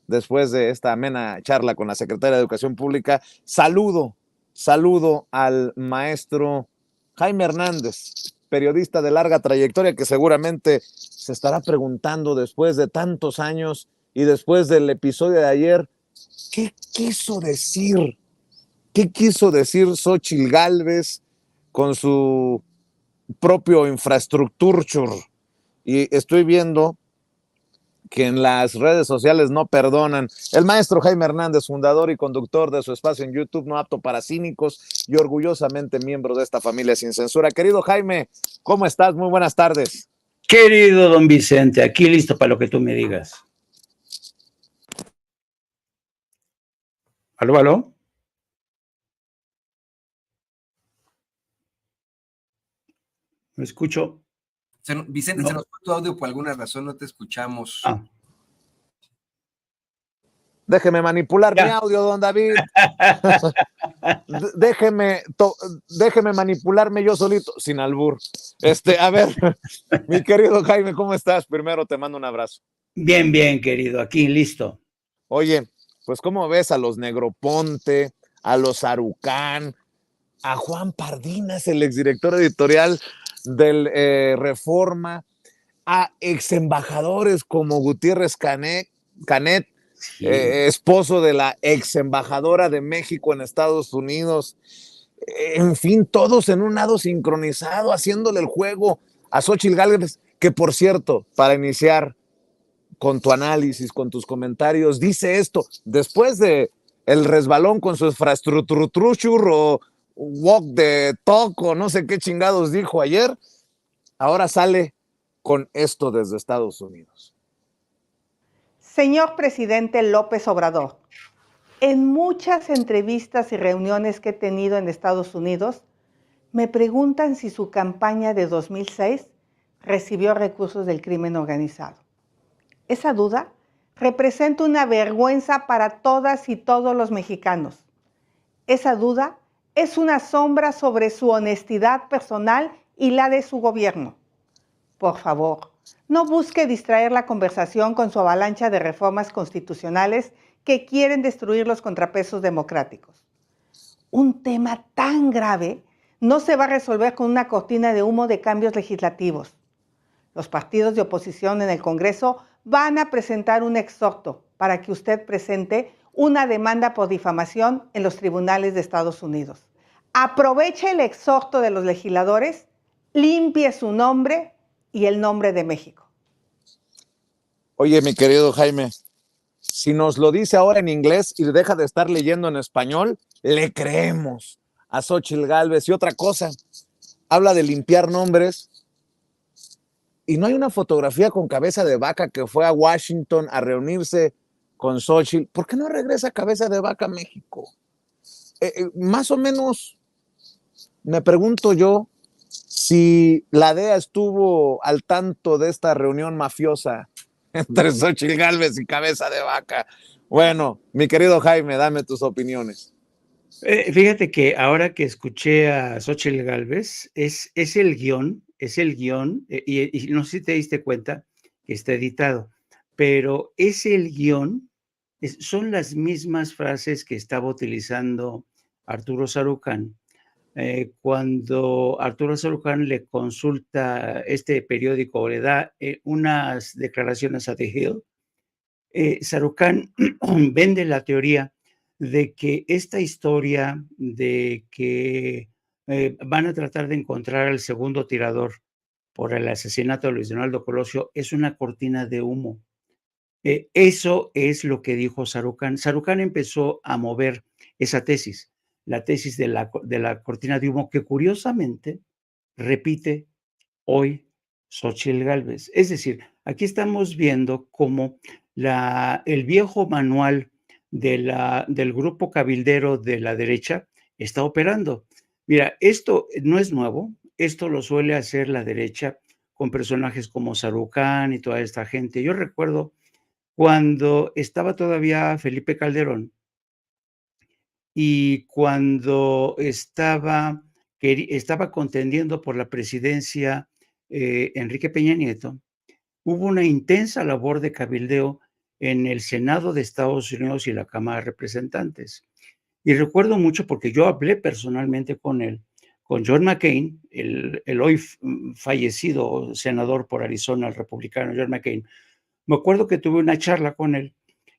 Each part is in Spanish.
después de esta amena charla con la secretaria de Educación Pública. Saludo al maestro Jaime Hernández, periodista de larga trayectoria, que seguramente se estará preguntando después de tantos años y después del episodio de ayer, ¿qué quiso decir? ¿Qué quiso decir Xóchitl Gálvez con su propio infraestructure? Y estoy viendo que en las redes sociales no perdonan. El maestro Jaime Hernández, fundador y conductor de su espacio en YouTube No Apto para Cínicos y orgullosamente miembro de esta familia sin censura. Querido Jaime, ¿cómo estás? Muy buenas tardes. Querido don Vicente, aquí listo para lo que tú me digas. ¿Aló, aló? ¿Me escucho? Vicente, no. Se nos fue tu audio por alguna razón, no te escuchamos. Déjeme manipular mi audio, don David. déjeme manipularme yo solito, sin albur. A ver, mi querido Jaime, ¿cómo estás? Primero te mando un abrazo. Bien, bien, querido, aquí listo. Oye, pues ¿cómo ves a los Negroponte, a los Sarucán, a Juan Pardinas, el exdirector editorial del Reforma, a exembajadores como Gutiérrez Canet, sí, esposo de la exembajadora de México en Estados Unidos? En fin, todos en un lado sincronizado, haciéndole el juego a Xóchitl Gálvez, que por cierto, para iniciar con tu análisis, con tus comentarios, dice esto, después de el resbalón con su infraestructura o walk de toco, no sé qué chingados dijo ayer, ahora sale con esto desde Estados Unidos. Señor presidente López Obrador, en muchas entrevistas y reuniones que he tenido en Estados Unidos, me preguntan si su campaña de 2006 recibió recursos del crimen organizado. Esa duda representa una vergüenza para todas y todos los mexicanos. Esa duda es una sombra sobre su honestidad personal y la de su gobierno. Por favor, no busque distraer la conversación con su avalancha de reformas constitucionales que quieren destruir los contrapesos democráticos. Un tema tan grave no se va a resolver con una cortina de humo de cambios legislativos. Los partidos de oposición en el Congreso van a presentar un exhorto para que usted presente una demanda por difamación en los tribunales de Estados Unidos. Aproveche el exhorto de los legisladores, limpie su nombre y el nombre de México. Oye, mi querido Jaime, si nos lo dice ahora en inglés y deja de estar leyendo en español, le creemos a Xóchitl Gálvez. Y otra cosa, habla de limpiar nombres y no hay una fotografía con Cabeza de Vaca que fue a Washington a reunirse con Xóchitl. ¿Por qué no regresa Cabeza de Vaca a México? Más o menos me pregunto yo si la DEA estuvo al tanto de esta reunión mafiosa entre Xóchitl Gálvez y Cabeza de Vaca. Bueno, mi querido Jaime, dame tus opiniones. Fíjate que ahora que escuché a Xóchitl Gálvez, es el guión, y no sé si te diste cuenta que está editado, pero es el guión, son las mismas frases que estaba utilizando Arturo Sarucán cuando Arturo Sarucán le consulta este periódico o le da unas declaraciones a The Hill. Sarucán vende la teoría de que esta historia de que van a tratar de encontrar al segundo tirador por el asesinato de Luis Donaldo Colosio es una cortina de humo. Eso es lo que dijo Sarucán. Sarucán empezó a mover esa tesis, la tesis de la cortina de humo, que curiosamente repite hoy Xóchitl Gálvez. Es decir, aquí estamos viendo cómo el viejo manual del grupo cabildero de la derecha está operando. Mira, esto no es nuevo, esto lo suele hacer la derecha con personajes como Sarucán y toda esta gente. Yo recuerdo cuando estaba todavía Felipe Calderón y cuando estaba contendiendo por la presidencia Enrique Peña Nieto, hubo una intensa labor de cabildeo en el Senado de Estados Unidos y la Cámara de Representantes. Y recuerdo mucho porque yo hablé personalmente con él, con John McCain, el hoy fallecido senador por Arizona, el republicano John McCain. Me acuerdo que tuve una charla con él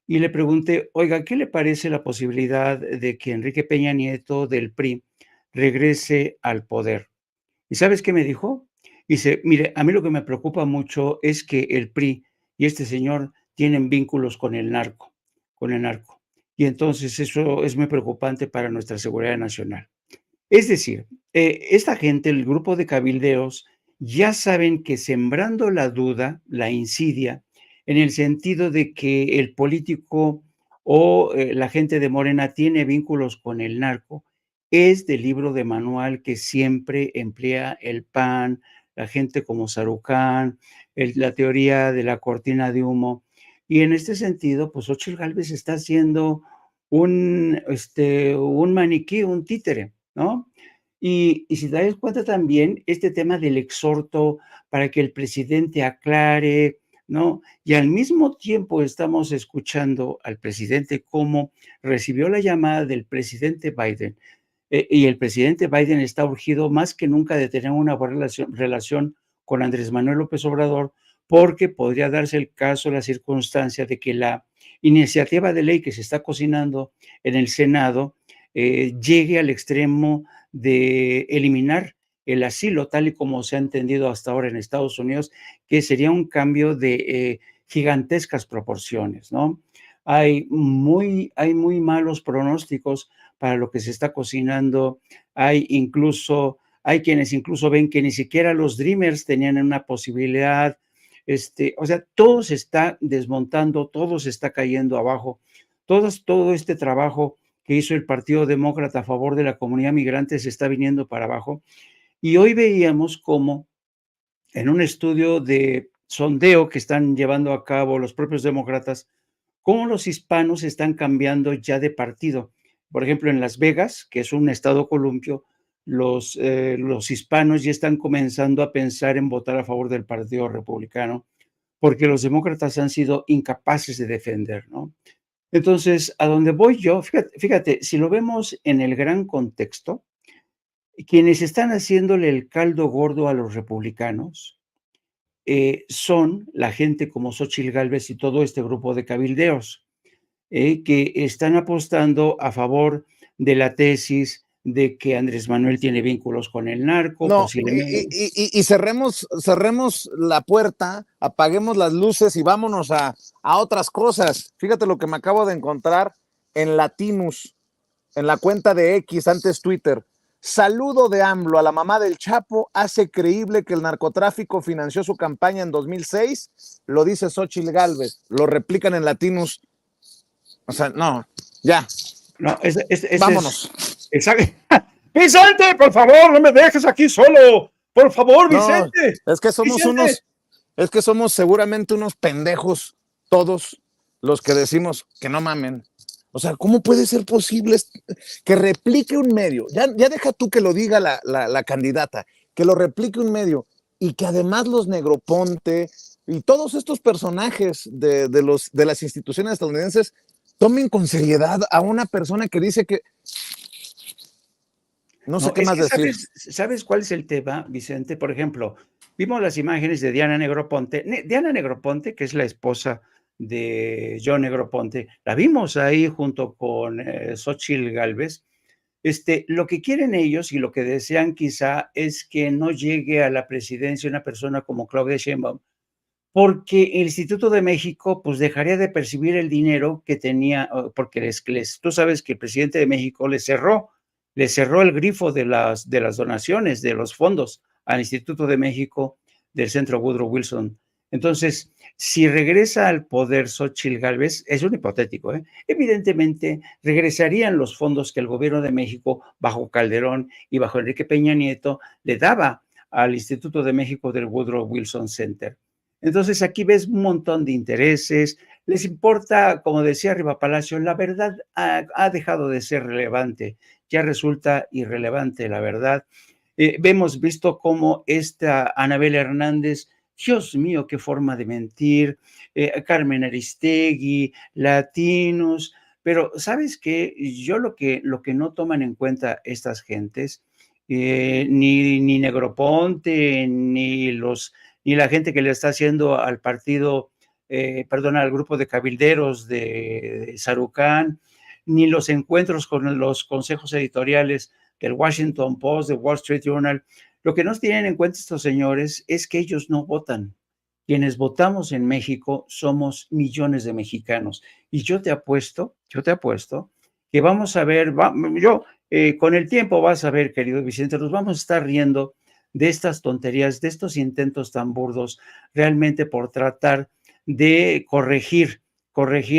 y le pregunté, oiga, ¿qué le parece la posibilidad de que Enrique Peña Nieto del PRI regrese al poder? ¿Y sabes qué me dijo? Dice, mire, a mí lo que me preocupa mucho es que el PRI y este señor tienen vínculos con el narco, con el narco. Y entonces eso es muy preocupante para nuestra seguridad nacional. Es decir, esta gente, el grupo de cabildeos, ya saben que sembrando la duda, la insidia, en el sentido de que el político o la gente de Morena tiene vínculos con el narco, es del libro de manual que siempre emplea el PAN, la gente como Sarucán, la teoría de la cortina de humo. Y en este sentido, pues Xóchitl Gálvez está haciendo un maniquí, un títere, ¿no? Y si te das cuenta también, este tema del exhorto para que el presidente aclare, ¿no? Y al mismo tiempo estamos escuchando al presidente cómo recibió la llamada del presidente Biden, y el presidente Biden está urgido más que nunca de tener una buena relación con Andrés Manuel López Obrador, porque podría darse el caso, la circunstancia de que la iniciativa de ley que se está cocinando en el Senado llegue al extremo de eliminar el asilo, tal y como se ha entendido hasta ahora en Estados Unidos, que sería un cambio de gigantescas proporciones, ¿no? Hay muy malos pronósticos para lo que se está cocinando. Hay quienes incluso ven que ni siquiera los Dreamers tenían una posibilidad. O sea, todo se está desmontando, todo se está cayendo abajo. Todo este trabajo que hizo el Partido Demócrata a favor de la comunidad migrante se está viniendo para abajo. Y hoy veíamos cómo en un estudio de sondeo que están llevando a cabo los propios demócratas, cómo los hispanos están cambiando ya de partido. Por ejemplo, en Las Vegas, que es un estado columpio, los hispanos ya están comenzando a pensar en votar a favor del Partido Republicano, porque los demócratas han sido incapaces de defender, ¿no? Entonces, a donde voy yo, fíjate, si lo vemos en el gran contexto, quienes están haciéndole el caldo gordo a los republicanos son la gente como Xóchitl Gálvez y todo este grupo de cabildeos que están apostando a favor de la tesis de que Andrés Manuel tiene vínculos con el narco, No, posiblemente. y cerremos la puerta, apaguemos las luces y vámonos a otras cosas. Fíjate lo que me acabo de encontrar en Latinus, en la cuenta de X, antes Twitter. Saludo de AMLO a la mamá del Chapo, hace creíble que el narcotráfico financió su campaña en 2006, lo dice Xóchitl Gálvez, lo replican en Latinus. O sea, no, ya. No, vámonos. Vicente, por favor, no me dejes aquí solo. Por favor, Vicente. No, es que somos seguramente unos pendejos todos los que decimos que no mamen. O sea, ¿cómo puede ser posible que replique un medio? Ya deja tú que lo diga la candidata, que lo replique un medio y que además los Negroponte y todos estos personajes de las instituciones estadounidenses tomen con seriedad a una persona que dice que... No sé qué más decir. ¿Sabes cuál es el tema, Vicente? Por ejemplo, vimos las imágenes de Diana Negroponte. Diana Negroponte, que es la esposa de John Negroponte, la vimos ahí junto con Xóchitl Gálvez. Lo que quieren ellos y lo que desean quizá es que no llegue a la presidencia una persona como Claudia Sheinbaum, porque el Instituto de México pues dejaría de percibir el dinero que tenía, porque tú sabes que el presidente de México le cerró el grifo de las donaciones, de los fondos al Instituto de México del Centro Woodrow Wilson. Entonces, si regresa al poder Xóchitl Gálvez, es un hipotético, evidentemente regresarían los fondos que el gobierno de México, bajo Calderón y bajo Enrique Peña Nieto, le daba al Instituto de México del Woodrow Wilson Center. Entonces, aquí ves un montón de intereses, les importa, como decía Riva Palacio, la verdad ha dejado de ser relevante, ya resulta irrelevante la verdad. Hemos visto cómo esta Anabel Hernández Dios mío, qué forma de mentir, Carmen Aristegui, Latinos, pero ¿sabes qué? Yo lo que no toman en cuenta estas gentes, ni Negroponte, ni la gente que le está haciendo al partido, perdón, al grupo de cabilderos de Sarucán, ni los encuentros con los consejos editoriales del Washington Post, del Wall Street Journal. Lo que no tienen en cuenta estos señores es que ellos no votan. Quienes votamos en México somos millones de mexicanos. Y yo te apuesto que vamos a ver, con el tiempo vas a ver, querido Vicente, nos vamos a estar riendo de estas tonterías, de estos intentos tan burdos, realmente por tratar de corregir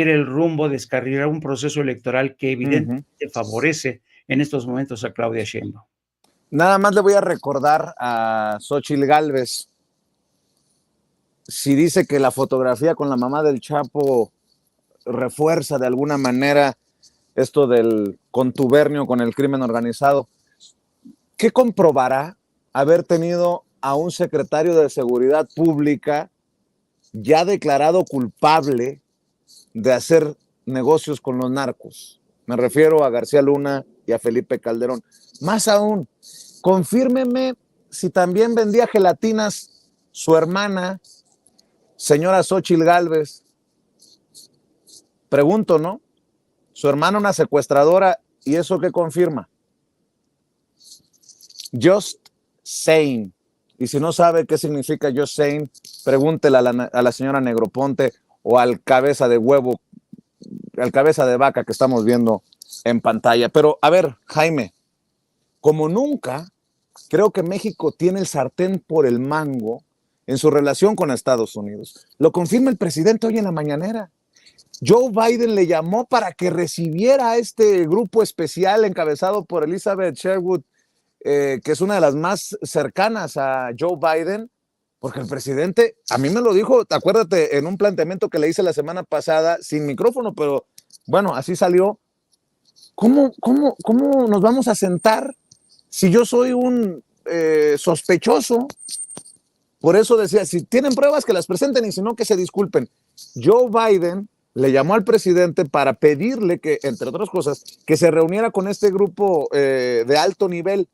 el rumbo, descarrilar un proceso electoral que evidentemente favorece en estos momentos a Claudia Sheinbaum. Nada más le voy a recordar a Xóchitl Gálvez, si dice que la fotografía con la mamá del Chapo refuerza de alguna manera esto del contubernio con el crimen organizado, ¿qué comprobará haber tenido a un secretario de Seguridad Pública ya declarado culpable de hacer negocios con los narcos? Me refiero a García Luna y a Felipe Calderón. Más aún, confírmeme si también vendía gelatinas su hermana, señora Xóchitl Gálvez. Pregunto, ¿no? Su hermana una secuestradora, ¿y eso qué confirma? Just saying. Y si no sabe qué significa just saying, pregúntele a la señora Negroponte o al cabeza de huevo, al cabeza de vaca que estamos viendo en pantalla. Pero a ver, Jaime, como nunca, creo que México tiene el sartén por el mango en su relación con Estados Unidos. Lo confirma el presidente hoy en la mañanera. Joe Biden le llamó para que recibiera a este grupo especial encabezado por Elizabeth Sherwood, que es una de las más cercanas a Joe Biden, porque el presidente, a mí me lo dijo, acuérdate, en un planteamiento que le hice la semana pasada, sin micrófono, pero bueno, así salió. ¿Cómo nos vamos a sentar si yo soy un sospechoso? Por eso decía, si tienen pruebas que las presenten y si no que se disculpen. Joe Biden le llamó al presidente para pedirle que, entre otras cosas, que se reuniera con este grupo de alto nivel.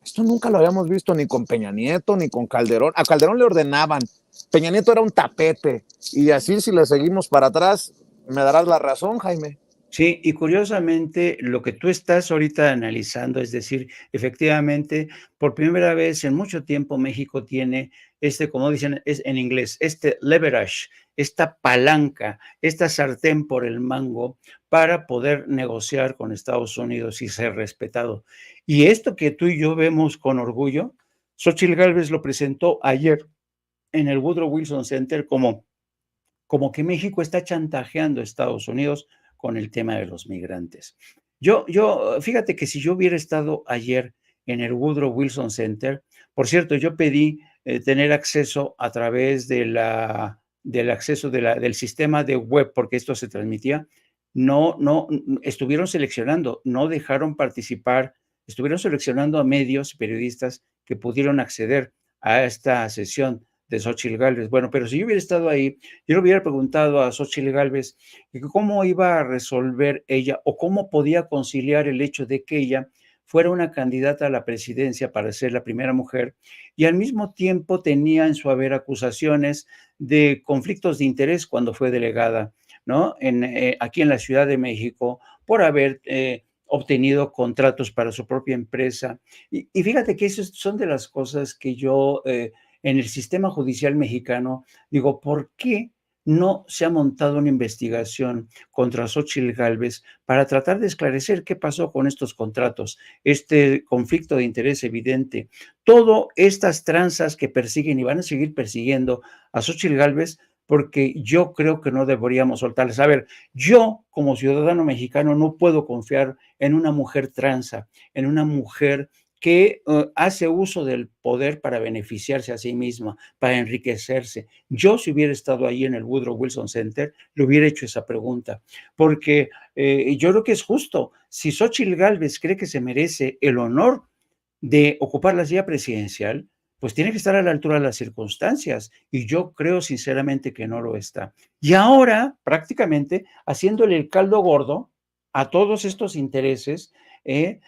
Esto nunca lo habíamos visto ni con Peña Nieto ni con Calderón. A Calderón le ordenaban, Peña Nieto era un tapete. Y así, si le seguimos para atrás, me darás la razón, Jaime. Sí, y curiosamente lo que tú estás ahorita analizando, es decir, efectivamente, por primera vez en mucho tiempo México tiene como dicen en inglés, leverage, esta palanca, esta sartén por el mango para poder negociar con Estados Unidos y ser respetado. Y esto que tú y yo vemos con orgullo, Xóchitl Gálvez lo presentó ayer en el Woodrow Wilson Center como que México está chantajeando a Estados Unidos con el tema de los migrantes. Fíjate que si yo hubiera estado ayer en el Woodrow Wilson Center, por cierto, yo pedí tener acceso a través del sistema de web, porque esto se transmitía, no, estuvieron seleccionando, no dejaron participar, estuvieron seleccionando a medios y periodistas que pudieron acceder a esta sesión de Xóchitl Gálvez. Bueno, pero si yo hubiera estado ahí, yo le hubiera preguntado a Xóchitl Gálvez cómo iba a resolver ella o cómo podía conciliar el hecho de que ella fuera una candidata a la presidencia para ser la primera mujer y al mismo tiempo tenía en su haber acusaciones de conflictos de interés cuando fue delegada, ¿no? Aquí en la Ciudad de México por haber obtenido contratos para su propia empresa. Y fíjate que esas son de las cosas que yo en el sistema judicial mexicano digo, ¿por qué no se ha montado una investigación contra Xóchitl Gálvez para tratar de esclarecer qué pasó con estos contratos, este conflicto de interés evidente, todas estas tranzas que persiguen y van a seguir persiguiendo a Xóchitl Gálvez? Porque yo creo que no deberíamos soltarles. A ver, yo como ciudadano mexicano no puedo confiar en una mujer tranza, en una mujer que hace uso del poder para beneficiarse a sí misma, para enriquecerse. Yo, si hubiera estado ahí en el Woodrow Wilson Center, le hubiera hecho esa pregunta, porque yo creo que es justo. Si Xóchitl Gálvez cree que se merece el honor de ocupar la silla presidencial, pues tiene que estar a la altura de las circunstancias, y yo creo sinceramente que no lo está. Y ahora, prácticamente, haciéndole el caldo gordo a todos estos intereses, que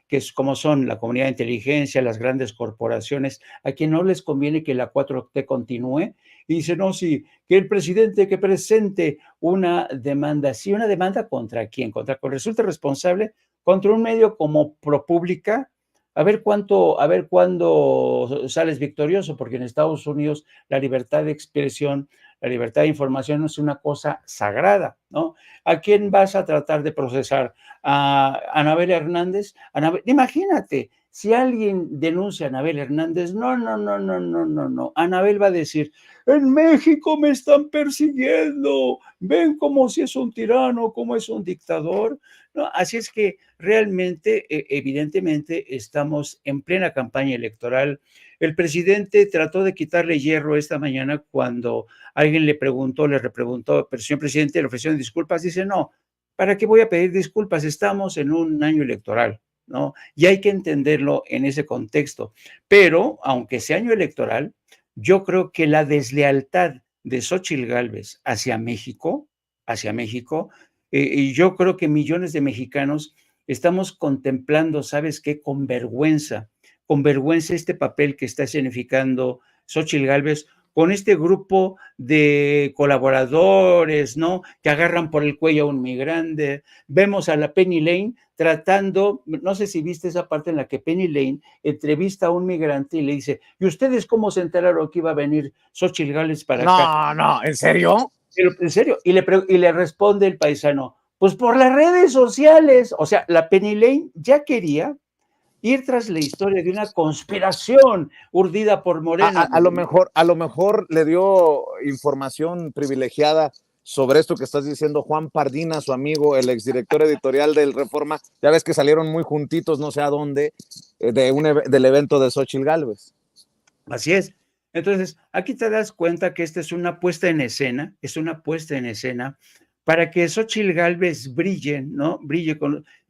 es como son la comunidad de inteligencia, las grandes corporaciones, a quien no les conviene que la 4T continúe, y dice, no, sí, que el presidente que presente una demanda, sí, una demanda contra quién, contra quien resulte responsable, contra un medio como ProPublica, a ver cuándo sales victorioso, porque en Estados Unidos la libertad de expresión, la libertad de información es una cosa sagrada, ¿no? ¿A quién vas a tratar de procesar? ¿A Anabel Hernández? Imagínate, si alguien denuncia a Anabel Hernández, no, no, no, no, no, no, no. Anabel va a decir, en México me están persiguiendo, ven como si es un tirano, como es un dictador, ¿no? Así es que realmente, evidentemente, estamos en plena campaña electoral. El presidente trató de quitarle hierro esta mañana cuando alguien le repreguntó, pero señor presidente, ¿le ofrecieron disculpas? Dice, no, ¿para qué voy a pedir disculpas? Estamos en un año electoral, ¿no? Y hay que entenderlo en ese contexto. Pero, aunque sea año electoral, yo creo que la deslealtad de Xóchitl Gálvez hacia México, y yo creo que millones de mexicanos estamos contemplando, ¿sabes qué? Con vergüenza este papel que está significando Xóchitl Gálvez con este grupo de colaboradores, ¿no? Que agarran por el cuello a un migrante. Vemos a la Penny Lane tratando, no sé si viste esa parte en la que Penny Lane entrevista a un migrante y le dice, ¿y ustedes cómo se enteraron que iba a venir Xóchitl Gálvez para acá? No, no, ¿en serio? En serio, y le responde el paisano, pues por las redes sociales. O sea, la Penny Lane ya quería ir tras la historia de una conspiración urdida por Morena. A lo mejor le dio información privilegiada sobre esto que estás diciendo Juan Pardina, su amigo, el exdirector editorial del Reforma. Ya ves que salieron muy juntitos, no sé a dónde, del evento de Xóchitl Gálvez. Así es. Entonces, aquí te das cuenta que esta es una puesta en escena, para que Xóchitl Gálvez brille, ¿no?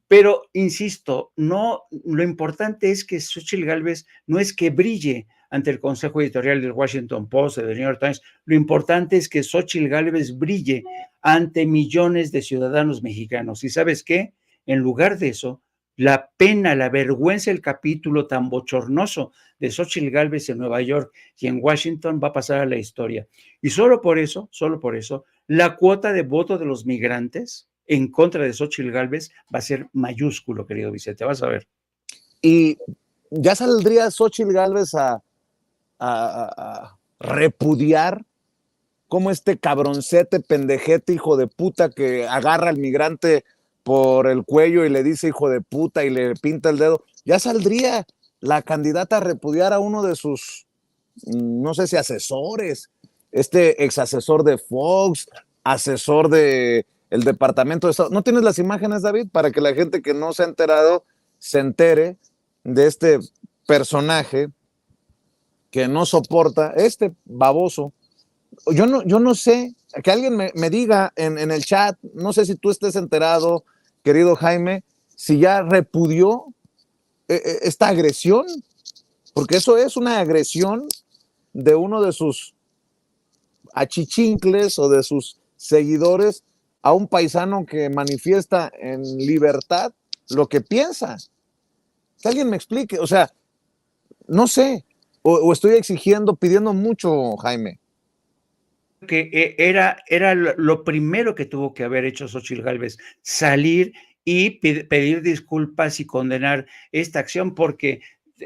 Pero, insisto, no, lo importante es que Xóchitl Gálvez no es que brille ante el Consejo Editorial del Washington Post, del New York Times, lo importante es que Xóchitl Gálvez brille ante millones de ciudadanos mexicanos. ¿Y sabes qué? En lugar de eso, la pena, la vergüenza, el capítulo tan bochornoso de Xóchitl Gálvez en Nueva York y en Washington va a pasar a la historia. Y solo por eso, la cuota de voto de los migrantes en contra de Xóchitl Gálvez va a ser mayúsculo, querido Vicente, vas a ver. Y ya saldría Xóchitl Gálvez a repudiar como este cabroncete, pendejete, hijo de puta que agarra al migrante por el cuello y le dice hijo de puta y le pinta el dedo. Ya saldría la candidata a repudiar a uno de sus, no sé si asesores, este ex asesor de Fox, asesor de el Departamento de Estado. ¿No tienes las imágenes, David? Para que la gente que no se ha enterado se entere de este personaje que no soporta, este baboso. Yo no sé, que alguien me diga en el chat, no sé si tú estés enterado, querido Jaime, si ya repudió esta agresión, porque eso es una agresión de uno de sus achichincles o de sus seguidores a un paisano que manifiesta en libertad lo que piensa. Que alguien me explique, o sea, no sé, o estoy exigiendo, pidiendo mucho, Jaime. Que era lo primero que tuvo que haber hecho Xóchitl Gálvez, salir y pedir disculpas y condenar esta acción, porque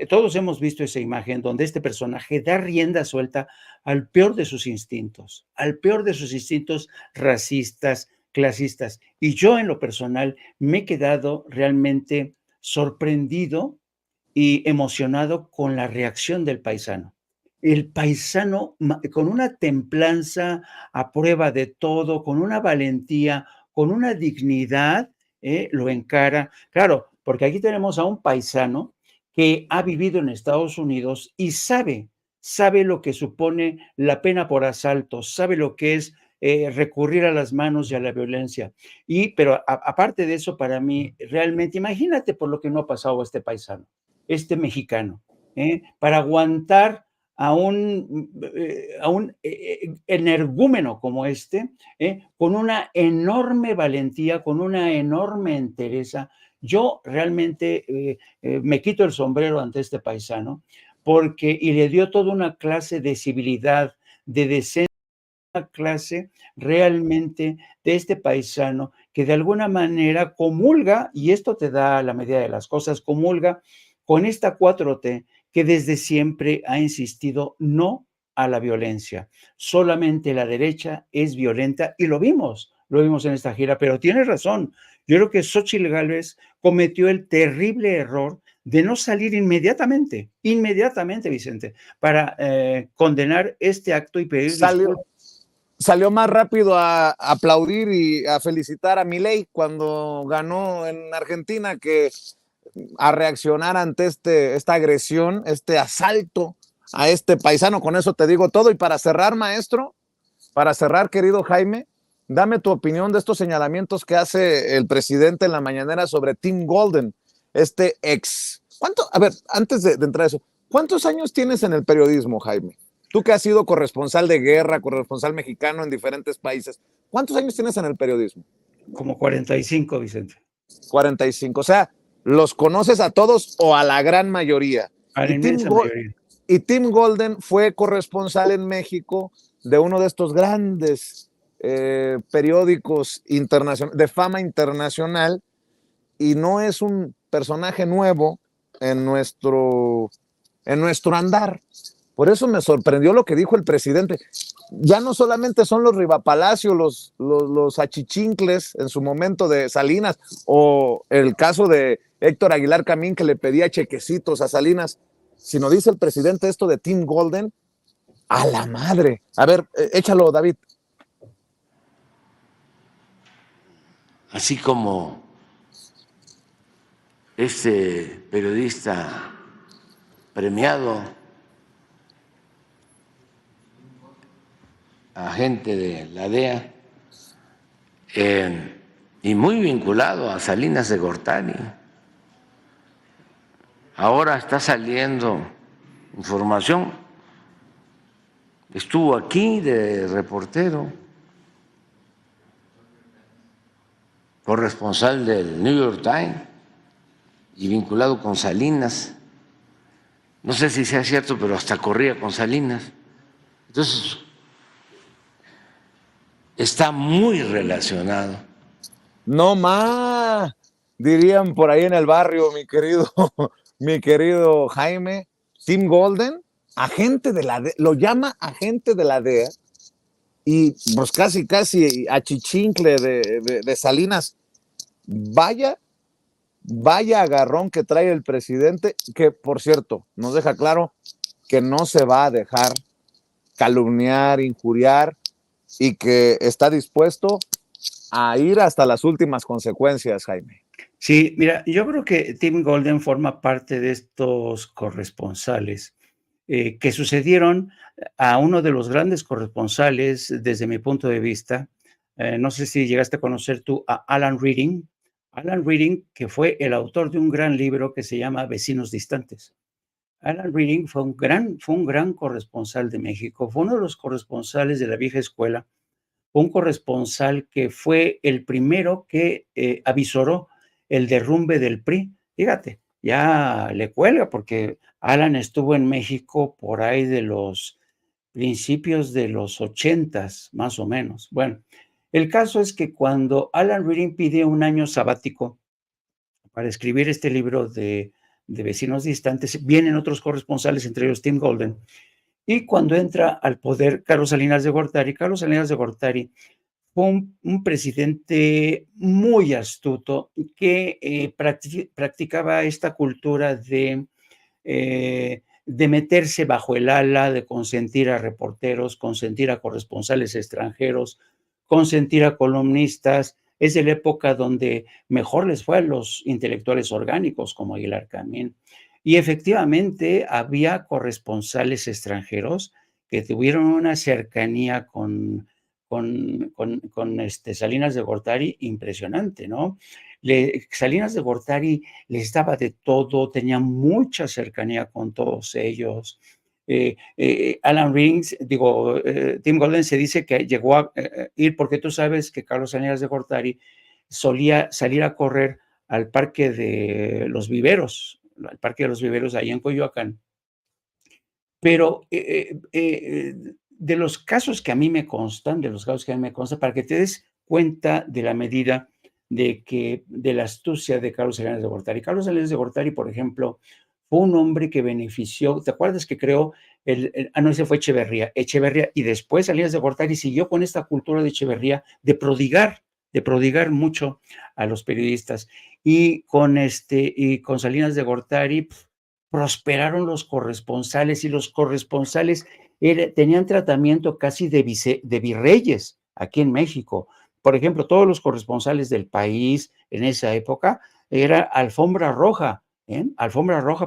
todos hemos visto esa imagen donde este personaje da rienda suelta al peor de sus instintos, racistas, clasistas. Y yo en lo personal me he quedado realmente sorprendido y emocionado con la reacción del paisano. El paisano con una templanza a prueba de todo, con una valentía, con una dignidad, lo encara. Claro, porque aquí tenemos a un paisano que ha vivido en Estados Unidos y sabe lo que supone la pena por asalto, sabe lo que es recurrir a las manos y a la violencia. Pero aparte de eso, para mí, realmente, imagínate por lo que no ha pasado este paisano, este mexicano. para aguantar a un energúmeno como este, con una enorme valentía, con una enorme entereza. Yo realmente me quito el sombrero ante este paisano porque y le dio toda una clase de civilidad, de decencia, una clase realmente de este paisano que de alguna manera comulga, y esto te da la medida de las cosas, comulga con esta 4T que desde siempre ha insistido no a la violencia. Solamente la derecha es violenta y lo vimos en esta gira, pero tienes razón. Yo creo que Xóchitl Gálvez cometió el terrible error de no salir inmediatamente, Vicente, para condenar este acto y pedir Salió, disculpas. salió más rápido a aplaudir y a felicitar a Milei cuando ganó en Argentina que a reaccionar ante esta agresión, este asalto a este paisano. Con eso te digo todo. Y para cerrar, maestro, para cerrar, querido Jaime, dame tu opinión de estos señalamientos que hace el presidente en la mañanera sobre Tim Golden, este ex. A ver, antes de entrar a eso, ¿cuántos años tienes en el periodismo, Jaime? Tú que has sido corresponsal de guerra, corresponsal mexicano en diferentes países, ¿cuántos años tienes en el periodismo? Como 45, Vicente. 45. O sea, ¿los conoces a todos o a la gran mayoría? A la inmensa mayoría. Y Tim Golden fue corresponsal en México de uno de estos grandes periódicos de fama internacional, y no es un personaje nuevo en nuestro andar. Por eso me sorprendió lo que dijo el presidente. Ya no solamente son los Rivapalacio, los achichincles en su momento de Salinas, o el caso de Héctor Aguilar Camín, que le pedía chequecitos a Salinas, sino dice el presidente esto de Tim Golden. A la madre. A ver, échalo, David. Así como este periodista premiado, agente de la DEA, y muy vinculado a Salinas de Gortari. Ahora está saliendo información. Estuvo aquí de reportero, corresponsal del New York Times y vinculado con Salinas. No sé si sea cierto, pero hasta corría con Salinas. Entonces, está muy relacionado. No más, dirían por ahí en el barrio, mi querido Jaime. Tim Golden, agente de la DEA, lo llama agente de la DEA, y pues casi achichincle de Salinas. Vaya agarrón que trae el presidente, que por cierto nos deja claro que no se va a dejar calumniar, injuriar, y que está dispuesto a ir hasta las últimas consecuencias, Jaime. Sí, mira, yo creo que Tim Golden forma parte de estos corresponsales que sucedieron a uno de los grandes corresponsales desde mi punto de vista. No sé si llegaste a conocer tú a Alan Reading. Alan Reading, que fue el autor de un gran libro que se llama Vecinos Distantes. Alan Reading fue un gran corresponsal de México, fue uno de los corresponsales de la vieja escuela, un corresponsal que fue el primero que avisoró el derrumbe del PRI. Fíjate, ya le cuelga porque Alan estuvo en México por ahí de los principios de los 80s, más o menos. Bueno, el caso es que cuando Alan Reading pide un año sabático para escribir este libro de Vecinos Distantes, vienen otros corresponsales, entre ellos Tim Golden, y cuando entra al poder Carlos Salinas de Gortari fue un presidente muy astuto que practicaba esta cultura de meterse bajo el ala, de consentir a reporteros, consentir a corresponsales extranjeros, consentir a columnistas. Es de la época donde mejor les fue a los intelectuales orgánicos como Aguilar Camín. Y efectivamente había corresponsales extranjeros que tuvieron una cercanía con Salinas de Gortari impresionante, ¿no? Salinas de Gortari les daba de todo, tenía mucha cercanía con todos ellos. Alan Rings, Tim Golden se dice que llegó a ir, porque tú sabes que Carlos Salinas de Gortari solía salir a correr al Parque de los Viveros, ahí en Coyoacán. Pero de los casos que a mí me constan, para que te des cuenta de la medida de la astucia de Carlos Salinas de Gortari. Carlos Salinas de Gortari, por ejemplo, fue un hombre que benefició, ¿te acuerdas que creó ese fue Echeverría, y después Salinas de Gortari siguió con esta cultura de Echeverría de prodigar mucho a los periodistas, y con Salinas de Gortari prosperaron los corresponsales, y los corresponsales tenían tratamiento casi de virreyes aquí en México. Por ejemplo, todos los corresponsales del País en esa época era alfombra roja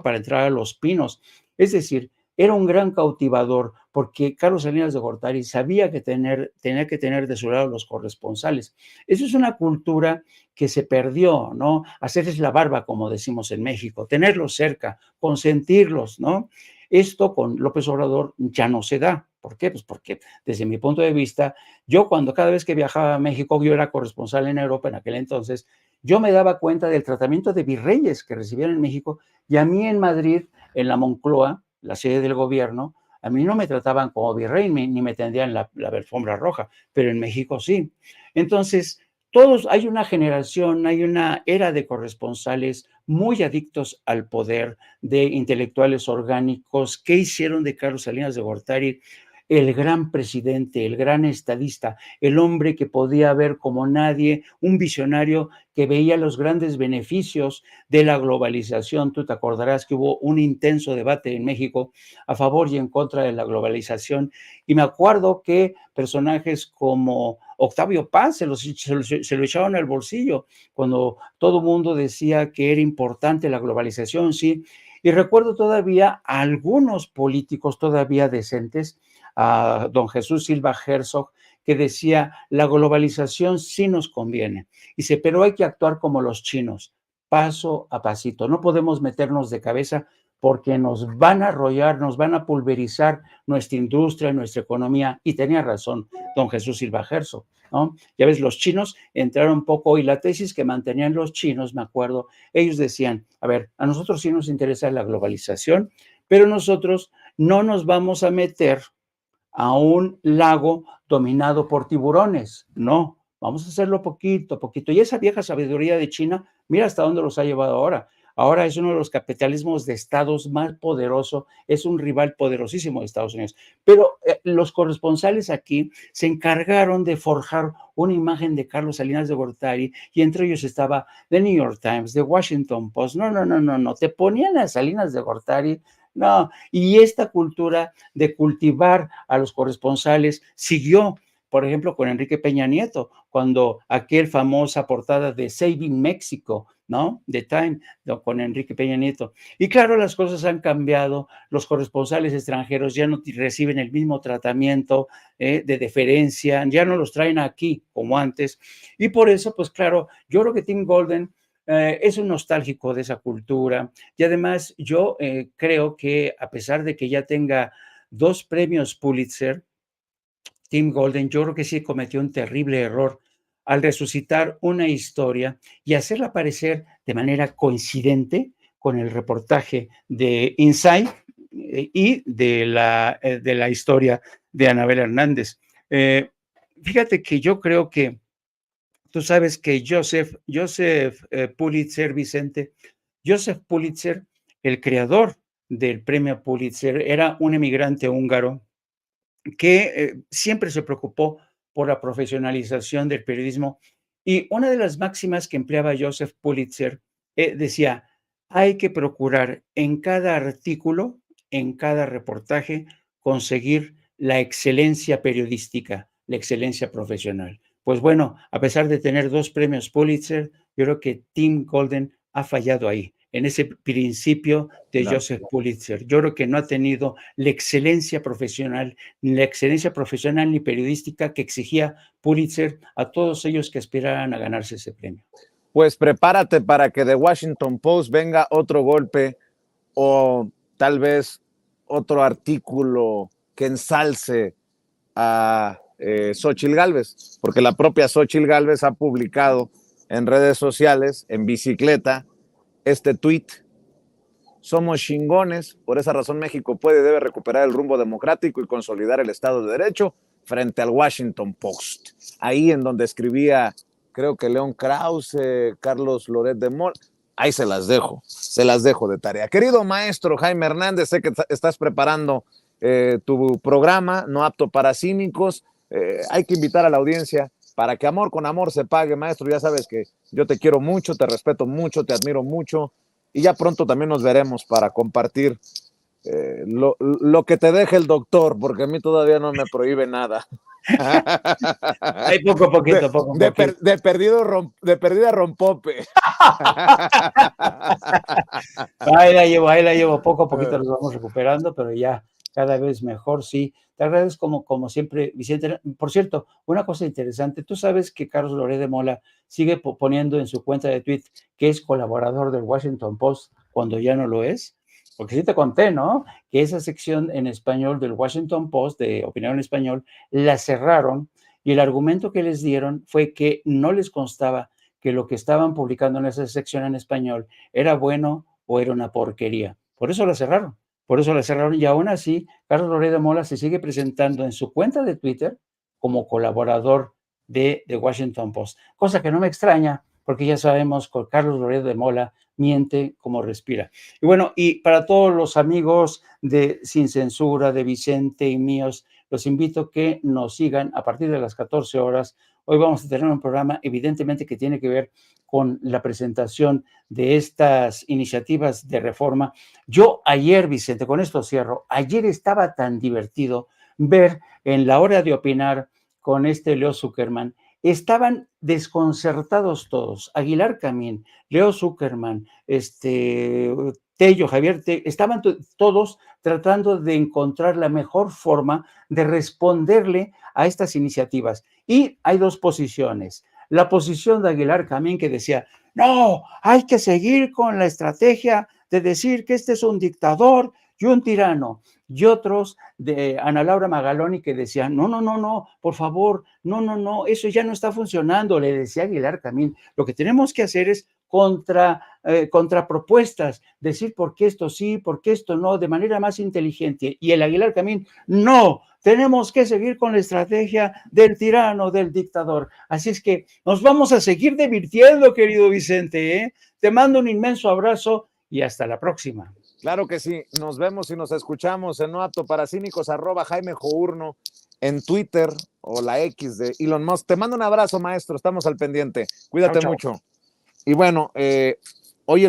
para entrar a Los Pinos. Es decir, era un gran cautivador, porque Carlos Salinas de Gortari sabía que tenía que tener de su lado los corresponsales. Eso es una cultura que se perdió, ¿no? Hacerles la barba, como decimos en México, tenerlos cerca, consentirlos, ¿no? Esto con López Obrador ya no se da. ¿Por qué? Pues porque desde mi punto de vista, cada vez que viajaba a México, yo era corresponsal en Europa en aquel entonces, yo me daba cuenta del tratamiento de virreyes que recibían en México, y a mí en Madrid, en la Moncloa, la sede del gobierno, a mí no me trataban como virrey ni me tendían la alfombra roja, pero en México sí. Entonces, hay una generación, hay una era de corresponsales muy adictos al poder, de intelectuales orgánicos, que hicieron de Carlos Salinas de Gortari el gran presidente, el gran estadista, el hombre que podía ver como nadie, un visionario que veía los grandes beneficios de la globalización. Tú te acordarás que hubo un intenso debate en México a favor y en contra de la globalización, y me acuerdo que personajes como Octavio Paz se lo echaron al bolsillo cuando todo el mundo decía que era importante la globalización, sí. Y recuerdo todavía a algunos políticos todavía decentes, a don Jesús Silva Herzog, que decía: la globalización sí nos conviene. Dice, pero hay que actuar como los chinos, paso a pasito. No podemos meternos de cabeza, porque nos van a arrollar, nos van a pulverizar nuestra industria, nuestra economía. Y tenía razón don Jesús Silva Herzog, ¿no? Ya ves, los chinos entraron un poco, y la tesis que mantenían los chinos, me acuerdo, ellos decían: a ver, a nosotros sí nos interesa la globalización, pero nosotros no nos vamos a meter a un lago dominado por tiburones. No, vamos a hacerlo poquito a poquito. Y esa vieja sabiduría de China, mira hasta dónde los ha llevado ahora. Ahora es uno de los capitalismos de estados más poderoso, es un rival poderosísimo de Estados Unidos. Pero los corresponsales aquí se encargaron de forjar una imagen de Carlos Salinas de Gortari, y entre ellos estaba The New York Times, The Washington Post. No, te ponían a Salinas de Gortari. No, y esta cultura de cultivar a los corresponsales siguió, por ejemplo, con Enrique Peña Nieto, cuando aquel famosa portada de Saving Mexico, ¿no? The Time, con Enrique Peña Nieto. Y claro, las cosas han cambiado, los corresponsales extranjeros ya no reciben el mismo tratamiento de deferencia, ya no los traen aquí como antes, y por eso, pues claro, yo creo que Tim Golden es un nostálgico de esa cultura, y además yo creo que, a pesar de que ya tenga 2 premios Pulitzer, Tim Golden, yo creo que sí cometió un terrible error al resucitar una historia y hacerla aparecer de manera coincidente con el reportaje de Inside y de la historia de Anabel Hernández. Fíjate que yo creo que tú sabes que Joseph Pulitzer, Vicente, Joseph Pulitzer, el creador del premio Pulitzer, era un emigrante húngaro que siempre se preocupó por la profesionalización del periodismo. Y una de las máximas que empleaba Joseph Pulitzer decía: hay que procurar en cada artículo, en cada reportaje, conseguir la excelencia periodística, la excelencia profesional. Pues bueno, a pesar de tener 2 premios Pulitzer, yo creo que Tim Golden ha fallado ahí, en ese principio de Claro. Joseph Pulitzer. Yo creo que no ha tenido la excelencia profesional ni periodística que exigía Pulitzer a todos ellos que aspiraran a ganarse ese premio. pues prepárate para que de Washington Post venga otro golpe o tal vez otro artículo que ensalce a Xóchitl Gálvez, porque la propia Xóchitl Gálvez ha publicado en redes sociales, en bicicleta, este tuit: somos chingones, por esa razón México puede y debe recuperar el rumbo democrático y consolidar el Estado de Derecho frente al Washington Post. Ahí en donde escribía, creo que León Krause, Carlos Loret de Mola. Ahí se las dejo de tarea. Querido maestro Jaime Hernández, sé que estás preparando tu programa, No Apto para Cínicos. Hay que invitar a la audiencia para que amor con amor se pague, maestro. Ya sabes que yo te quiero mucho, te respeto mucho, te admiro mucho, y ya pronto también nos veremos para compartir lo que te deje el doctor, porque a mí todavía no me prohíbe nada. Hay poco a poquito, poco a poquito. De perdida rompope. Ahí la llevo, poco a poquito nos vamos recuperando, pero ya cada vez mejor, sí. Te agradezco como siempre, Vicente. Por cierto, una cosa interesante, tú sabes que Carlos Loret de Mola sigue poniendo en su cuenta de Twitter que es colaborador del Washington Post cuando ya no lo es, porque sí te conté, ¿no? Que esa sección en español del Washington Post, de opinión en español, la cerraron, y el argumento que les dieron fue que no les constaba que lo que estaban publicando en esa sección en español era bueno o era una porquería. Por eso la cerraron. Y aún así, Carlos Loret de Mola se sigue presentando en su cuenta de Twitter como colaborador de The Washington Post, cosa que no me extraña, porque ya sabemos que Carlos Loret de Mola miente como respira. Y bueno, y para todos los amigos de Sin Censura, de Vicente y míos, los invito a que nos sigan a partir de las 14 horas. Hoy vamos a tener un programa evidentemente que tiene que ver con la presentación de estas iniciativas de reforma. Yo ayer, Vicente, con esto cierro, ayer estaba tan divertido ver en la hora de opinar con Leo Zuckerman, estaban desconcertados todos. Aguilar Camín, Leo Zuckerman, Tello, Javier, estaban todos tratando de encontrar la mejor forma de responderle a estas iniciativas. Y hay dos posiciones. La posición de Aguilar Camín, que decía, no, hay que seguir con la estrategia de decir que este es un dictador y un tirano. Y otros de Ana Laura Magaloni que decían, no, por favor, no, eso ya no está funcionando, le decía Aguilar Camín. Lo que tenemos que hacer es contrapropuestas, decir por qué esto sí, por qué esto no, de manera más inteligente. Y el Aguilar Camín, no, tenemos que seguir con la estrategia del tirano, del dictador. Así es que nos vamos a seguir divirtiendo, querido Vicente, ¿eh? Te mando un inmenso abrazo y hasta la próxima. Claro que sí, nos vemos y nos escuchamos en No Apto para Cínicos, @Jaime Journo, en Twitter o la X de Elon Musk. Te mando un abrazo, maestro, estamos al pendiente. Cuídate mucho. Y bueno, hoy